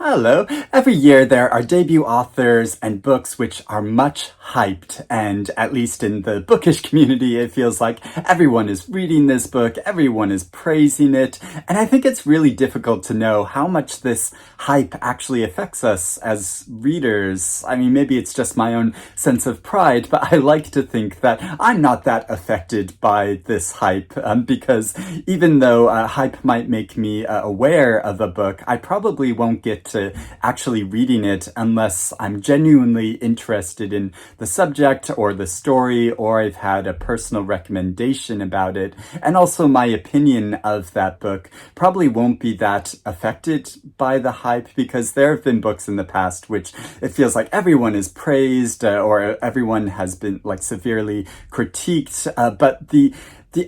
Hello. Every year there are debut authors and books which are much hyped, and at least in the bookish community, it feels like everyone is reading this book, everyone is praising it, and I think it's really difficult to know how much this hype actually affects us as readers. I mean, maybe it's just my own sense of pride, but I like to think that I'm not that affected by this hype, because even though hype might make me aware of a book, I probably won't get to actually reading it unless I'm genuinely interested in the subject or the story, or I've had a personal recommendation about it. And also my opinion of that book probably won't be that affected by the hype, because there have been books in the past which it feels like everyone is praised or everyone has been like severely critiqued, but the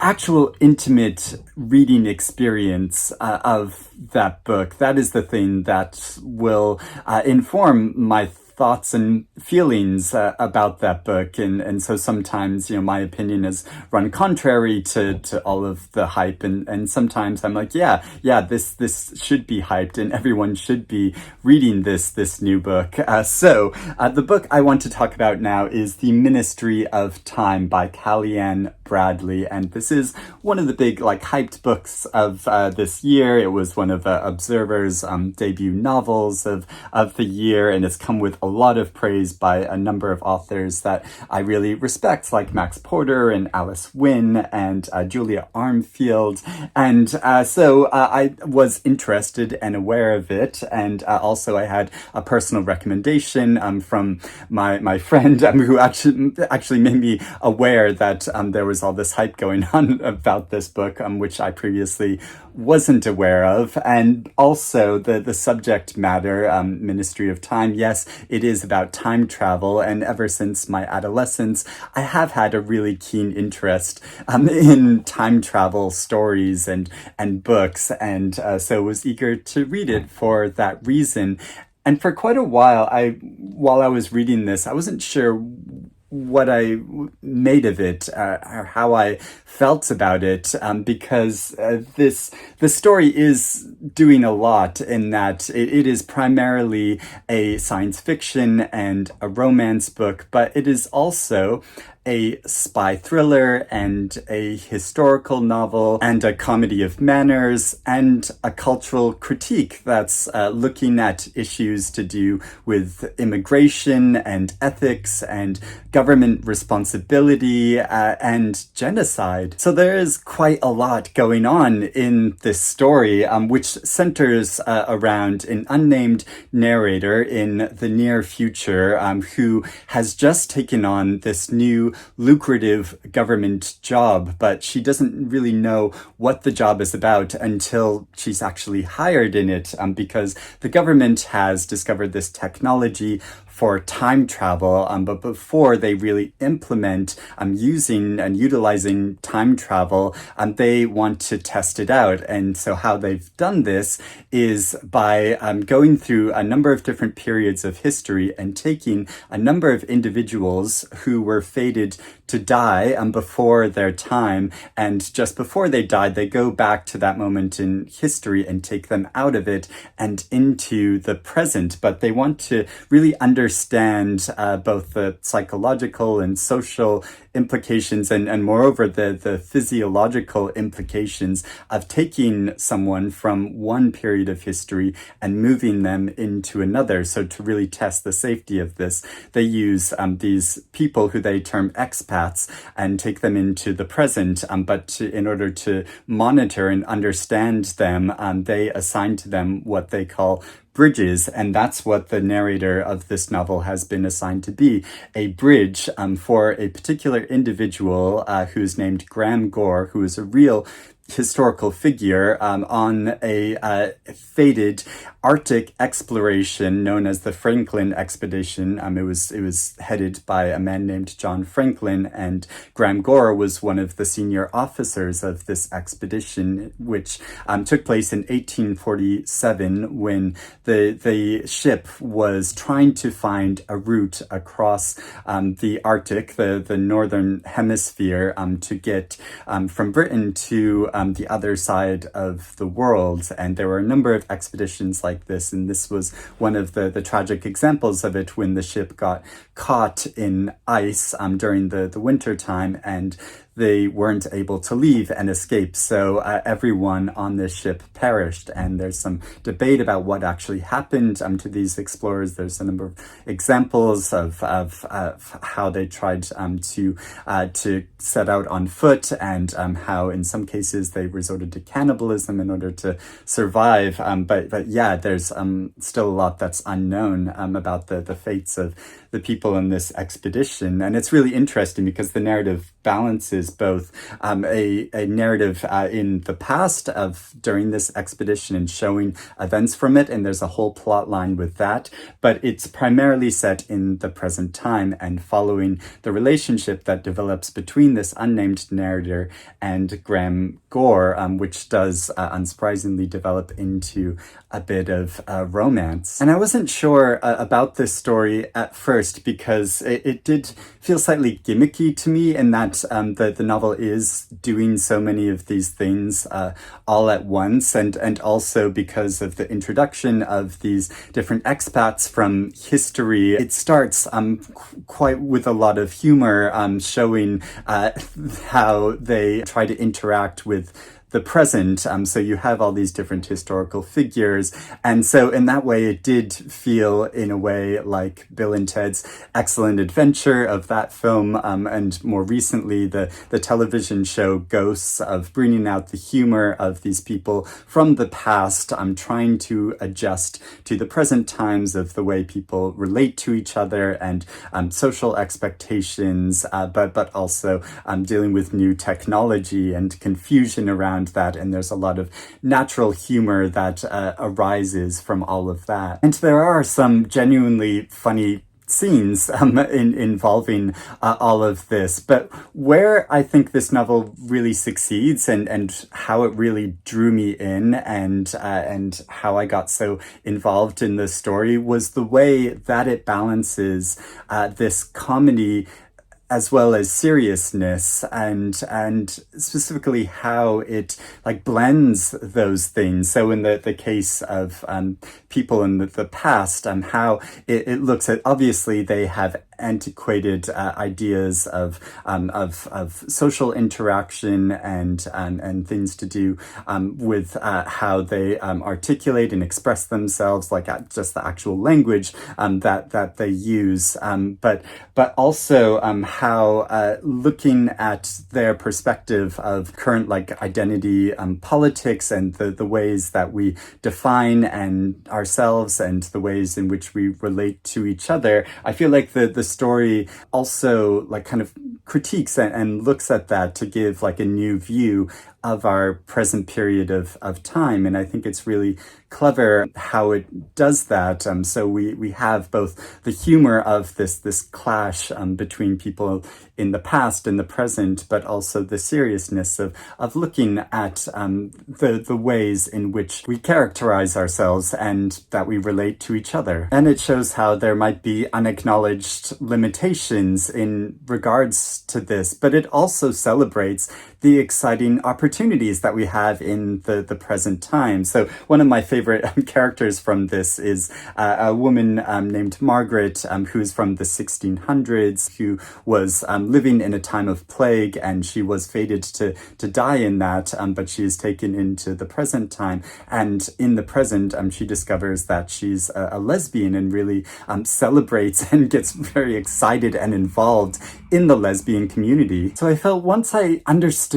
actual intimate reading experience of that book, that is the thing that will inform my thoughts and feelings about that book. And so sometimes, my opinion is run contrary to all of the hype. And sometimes I'm like, yeah, this should be hyped and everyone should be reading this new book. So the book I want to talk about now is The Ministry of Time by Kaliane Bradley. And this is one of the big hyped books of this year. It was one of Observer's debut novels of the year, and it's come with a lot of praise by a number of authors that I really respect, like Max Porter and Alice Wynne and Julia Armfield. And so I was interested and aware of it, and also I had a personal recommendation from my friend who actually made me aware that there was all this hype going on about this book, which I previously wasn't aware of. And also the subject matter, Ministry of Time, yes, it is about time travel, and ever since my adolescence I have had a really keen interest in time travel stories and books, and so was eager to read it for that reason. And for quite a while, while I was reading this, I wasn't sure what I made of it, or how I felt about it, because the story is doing a lot in that it is primarily a science fiction and a romance book, but it is also a spy thriller and a historical novel and a comedy of manners and a cultural critique that's looking at issues to do with immigration and ethics and government responsibility and genocide. So there is quite a lot going on in this story, which centers around an unnamed narrator in the near future who has just taken on this new lucrative government job, but she doesn't really know what the job is about until she's actually hired in it, because the government has discovered this technology for time travel, but before they really implement using and utilizing time travel, they want to test it out. And so how they've done this is by going through a number of different periods of history and taking a number of individuals who were fated to die before their time, and just before they died, they go back to that moment in history and take them out of it and into the present. But they want to really understand both the psychological and social implications and moreover the physiological implications of taking someone from one period of history and moving them into another. So to really test the safety of this, they use these people who they term expats and take them into the present, but in order to monitor and understand them, they assign to them what they call bridges, and that's what the narrator of this novel has been assigned to be, a bridge for a particular individual who's named Graham Gore, who is a real historical figure on a fated Arctic exploration known as the Franklin Expedition. It was headed by a man named John Franklin, and Graham Gore was one of the senior officers of this expedition, which took place in 1847 when the ship was trying to find a route across the Arctic, the northern hemisphere, to get from Britain to the other side of the world. And there were a number of expeditions like this, and this was one of the tragic examples of it, when the ship got caught in ice during the winter time, and they weren't able to leave and escape. So everyone on this ship perished. And there's some debate about what actually happened to these explorers. There's a number of examples of how they tried to set out on foot, and how in some cases they resorted to cannibalism in order to survive. But yeah, there's still a lot that's unknown about the fates of the people in this expedition. And it's really interesting because the narrative balances both a narrative in the past of during this expedition and showing events from it, and there's a whole plot line with that, but it's primarily set in the present time and following the relationship that develops between this unnamed narrator and Graham Gore, which does unsurprisingly develop into a bit of romance. And I wasn't sure about this story at first because it did feel slightly gimmicky to me, in that the novel is doing so many of these things all at once, and also because of the introduction of these different expats from history. It starts quite with a lot of humor, showing how they try to interact with the present. So you have all these different historical figures. And so in that way, it did feel in a way like Bill and Ted's Excellent Adventure of that film. And more recently, the television show Ghosts, of bringing out the humor of these people from the past. I'm trying to adjust to the present times of the way people relate to each other and social expectations, but also dealing with new technology and confusion around that, and there's a lot of natural humor that arises from all of that. And there are some genuinely funny scenes involving all of this. But where I think this novel really succeeds, and how it really drew me in, and how I got so involved in the story, was the way that it balances this comedy as well as seriousness, and specifically how it like blends those things. So in the case of people in the past, how it looks at, obviously they have antiquated ideas of social interaction and things to do with how they articulate and express themselves, like just the actual language that they use, but also how looking at their perspective of current like identity politics, and the ways that we define and ourselves and the ways in which we relate to each other. I feel like the story also like kind of critiques and looks at that to give like a new view of our present period of time. And I think it's really clever how it does that. So we have both the humor of this clash between people in the past and the present, but also the seriousness of looking at the ways in which we characterize ourselves and that we relate to each other. And it shows how there might be unacknowledged limitations in regards to this, but it also celebrates the exciting opportunities that we have in the present time. So one of my favorite characters from this is a woman named Margaret, who's from the 1600s, who was living in a time of plague, and she was fated to die in that, but she is taken into the present time. And in the present, she discovers that she's a lesbian, and really celebrates and gets very excited and involved in the lesbian community. So I felt once I understood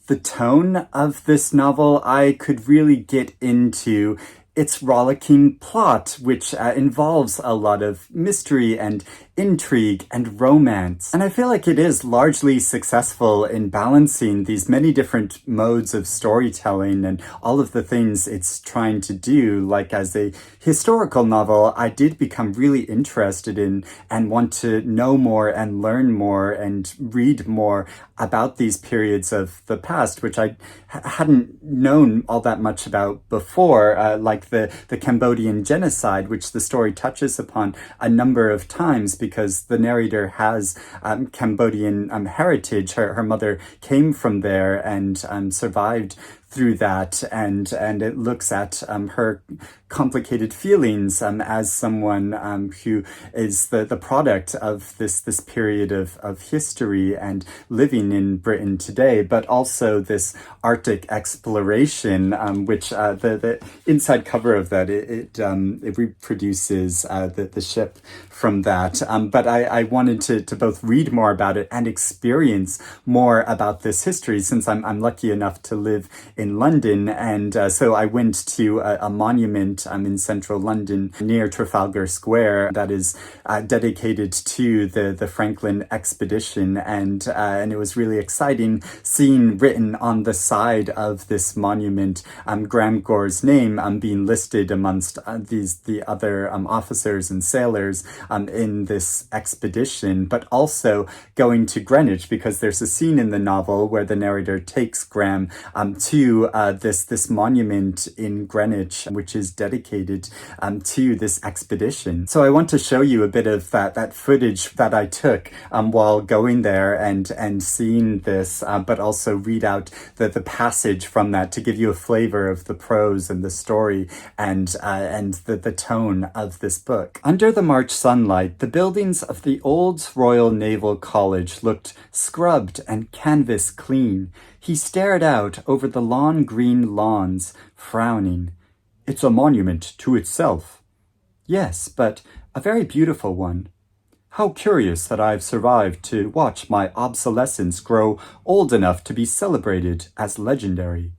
the tone of this novel, I could really get into its rollicking plot, which involves a lot of mystery and intrigue and romance. And I feel like it is largely successful in balancing these many different modes of storytelling and all of the things it's trying to do. Like as a historical novel, I did become really interested in and want to know more and learn more and read more about these periods of the past, which I hadn't known all that much about before, like like the Cambodian genocide, which the story touches upon a number of times because the narrator has Cambodian heritage. Her mother came from there and survived through that, and it looks at her complicated feelings as someone who is the product of this period of history and living in Britain today, but also this Arctic exploration, which the inside cover of that it reproduces the ship from that. But I wanted to both read more about it and experience more about this history, since I'm lucky enough to live in London, and so I went to a monument in central London near Trafalgar Square that is dedicated to the Franklin expedition, and it was really exciting seeing written on the side of this monument Graham Gore's name being listed amongst the other officers and sailors in this expedition, but also going to Greenwich, because there's a scene in the novel where the narrator takes Graham to this monument in Greenwich, which is dedicated to this expedition. So I want to show you a bit of that footage that I took while going there and seeing this, but also read out the passage from that to give you a flavor of the prose and the story and the tone of this book. Under the March sunlight, the buildings of the old Royal Naval College looked scrubbed and canvas clean. He stared out over the long green lawns, frowning. It's a monument to itself. Yes, but a very beautiful one. How curious that I've survived to watch my obsolescence grow old enough to be celebrated as legendary.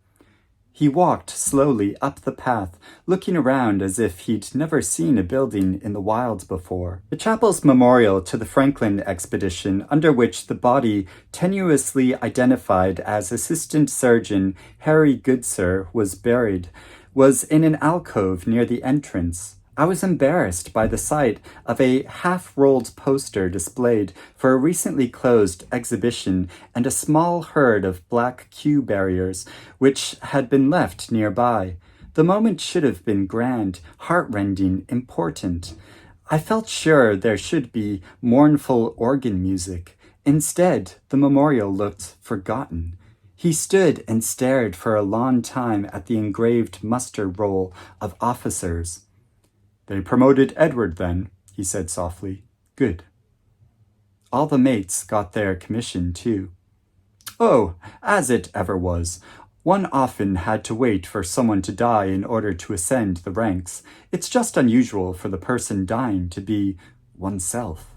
He walked slowly up the path, looking around as if he'd never seen a building in the wild before. The chapel's memorial to the Franklin expedition, under which the body tenuously identified as Assistant Surgeon Harry Goodsir was buried, was in an alcove near the entrance. I was embarrassed by the sight of a half-rolled poster displayed for a recently closed exhibition and a small herd of black Q barriers which had been left nearby. The moment should have been grand, heart-rending, important. I felt sure there should be mournful organ music. Instead, the memorial looked forgotten. He stood and stared for a long time at the engraved muster roll of officers. They promoted Edward then, he said softly. Good. All the mates got their commission too. Oh, as it ever was. One often had to wait for someone to die in order to ascend the ranks. It's just unusual for the person dying to be oneself.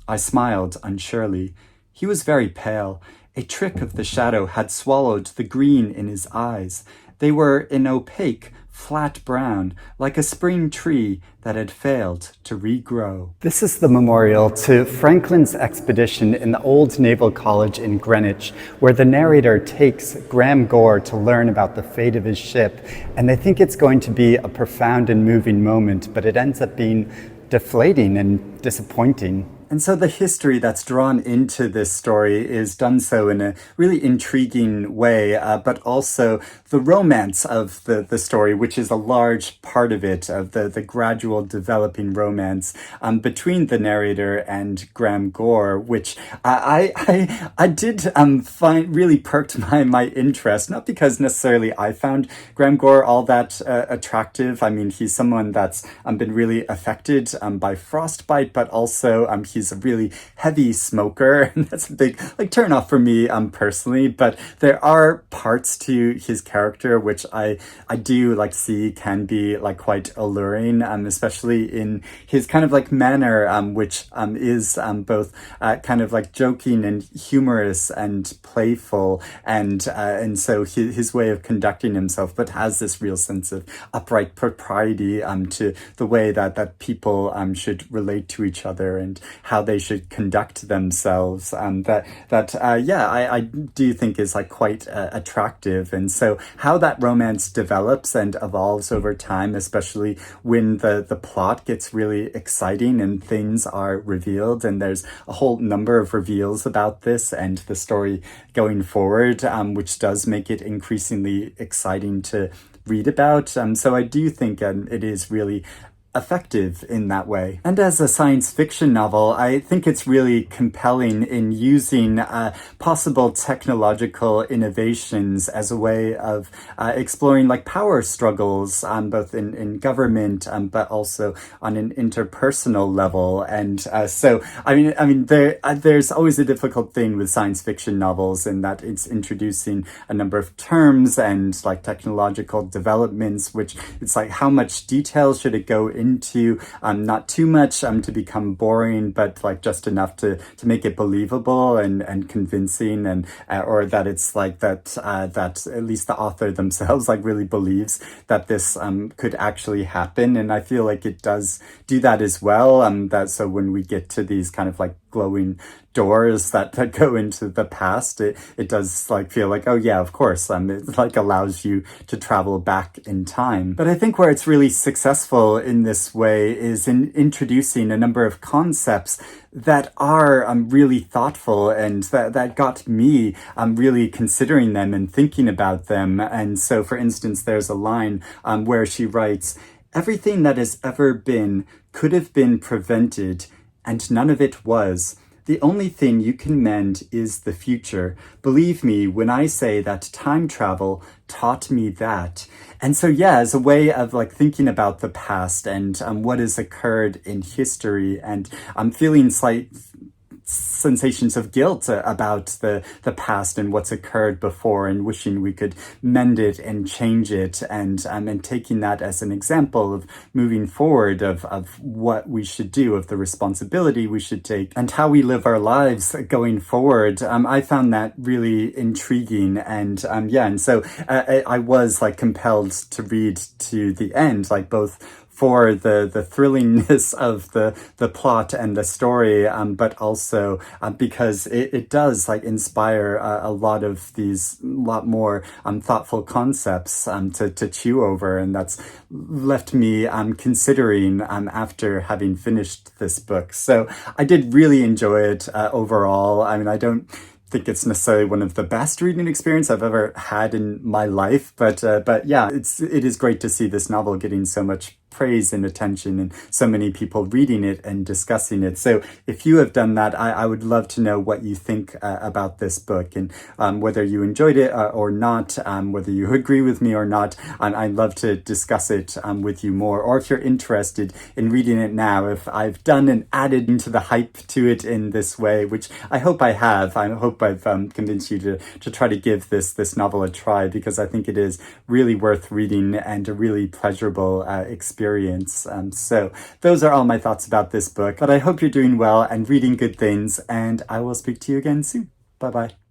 I smiled unsurely. He was very pale. A trick of the shadow had swallowed the green in his eyes. They were an opaque, flat brown, like a spring tree that had failed to regrow. This is the memorial to Franklin's expedition in the old Naval College in Greenwich, where the narrator takes Graham Gore to learn about the fate of his ship, and they think it's going to be a profound and moving moment, but it ends up being deflating and disappointing. And so the history that's drawn into this story is done so in a really intriguing way, but also the romance of the story, which is a large part of it, of the gradual developing romance between the narrator and Graham Gore, which I did find really perked my interest, not because necessarily I found Graham Gore all that attractive. I mean, he's someone that's been really affected by frostbite, but also he's a really heavy smoker, and that's a big turn off for me personally. But there are parts to his character which I do see can be quite alluring, especially in his kind of manner, which is both kind of joking and humorous and playful, and so his way of conducting himself, but has this real sense of upright propriety to the way that people should relate to each other and how they should conduct themselves. I do think is quite attractive. And so how that romance develops and evolves over time, especially when the plot gets really exciting and things are revealed, and there's a whole number of reveals about this and the story going forward, which does make it increasingly exciting to read about. So I do think it is really effective in that way. And as a science fiction novel, I think it's really compelling in using possible technological innovations as a way of exploring like power struggles, both in government, but also on an interpersonal level. And so, there's always a difficult thing with science fiction novels in that it's introducing a number of terms and like technological developments, which it's like how much detail should it go into, not too much to become boring, but like just enough to make it believable and convincing, and or that it's like that at least the author themselves like really believes that this could actually happen. And I feel like it does do that as well. That so when we get to these kind of like glowing doors that go into the past, it does like feel like, oh yeah, of course, it like allows you to travel back in time. But I think where it's really successful in this way is in introducing a number of concepts that are really thoughtful, and that got me really considering them and thinking about them. And so, for instance, there's a line where she writes, "Everything that has ever been could have been prevented, and none of it was. The only thing you can mend is the future. Believe me when I say that time travel taught me that." And so, yeah, as a way of like thinking about the past and what has occurred in history, and I'm feeling slight sensations of guilt about the past and what's occurred before, and wishing we could mend it and change it, and taking that as an example of moving forward of what we should do, of the responsibility we should take, and how we live our lives going forward. I found that really intriguing, and and so I was like compelled to read to the end, like both for the thrillingness of the plot and the story, but also because it does like inspire a lot more thoughtful concepts to chew over, and that's left me considering after having finished this book. So I did really enjoy it overall. I mean, I don't think it's necessarily one of the best reading experience I've ever had in my life, but yeah, it is great to see this novel getting so much praise and attention, and so many people reading it and discussing it. So if you have done that, I would love to know what you think about this book, and whether you enjoyed it or not, whether you agree with me or not. I'd love to discuss it with you more, or if you're interested in reading it now, if I've done and added into the hype to it in this way, which I hope I have. I hope I've convinced you to try to give this novel a try, because I think it is really worth reading and a really pleasurable experience. So those are all my thoughts about this book, but I hope you're doing well and reading good things, and I will speak to you again soon. Bye bye.